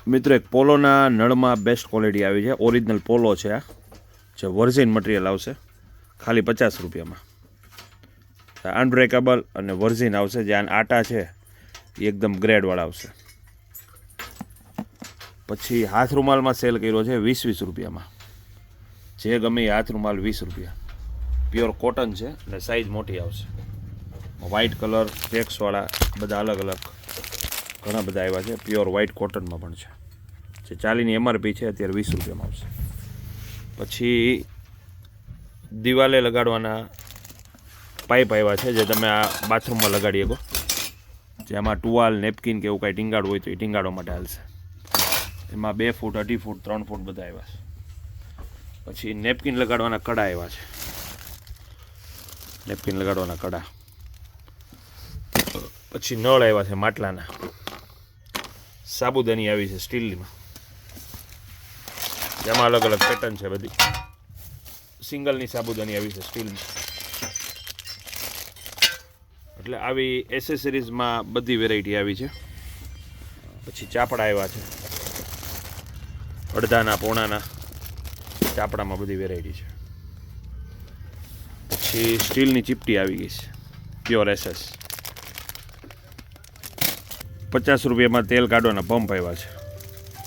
મિત્રો એક પોલોના નળમાં best quality આવી છે. ઓરિજિનલ પોલો છે આ, જે વર્ઝિન મટીરિયલ આવશે, ખાલી 50 રૂપિયામાં. અનબ્રેકેબલ અને વર્ઝિન આવશે. જે આટા છે એ એકદમ ગ્રેડવાળા આવશે. પછી હાથ રૂમાલમાં સેલ કર્યો છે 20 રૂપિયામાં. જે ગમે એ હાથ રૂમાલ 20 રૂપિયા. પ્યોર કોટન છે અને સાઇઝ મોટી આવશે. વ્હાઇટ કલર ચેક્સવાળા બધા અલગ અલગ ઘણા બધા આવ્યા છે. પ્યોર વ્હાઇટ કોટનમાં પણ છે. જે ચાલીની એમઆરપી છે અત્યારે 20 રૂપિયામાં આવશે. પછી દિવાલે લગાડવાના પાઇપ આવ્યા છે, જે તમે આ બાથરૂમમાં લગાડી શકો. જેમાં ટુવાલ નેપકિન કે એવું કાંઈ ટીંગાડવું હોય તો એ ટીંગાડવા માટે હાલશે. એમાં 2 ફૂટ 2.5 ફૂટ 3 ફૂટ બધા આવ્યા છે. પછી નેપકિન લગાડવાના કડા આવ્યા છે. નેપકિન લગાડવાના કડા. પછી નળ આવ્યા છે માટલાના. સાબુદાની આવી છે સ્ટીલમાં. જેમાં અલગ અલગ પેટર્ન છે બધી. સિંગલની સાબુદાની આવી છે સ્ટીલમાં. એટલે આવી એસેસરીઝમાં બધી વેરાયટી આવી છે. પછી ચાપડા આવ્યા છે. અડધાના પોણાના ચાપડામાં બધી વેરાયટી છે. પછી સ્ટીલની ચીપટી આવી ગઈ છે, પ્યોર એસએસ. 50 રૂપિયામાં તેલ કાઢવાના પંપ આવ્યા છે.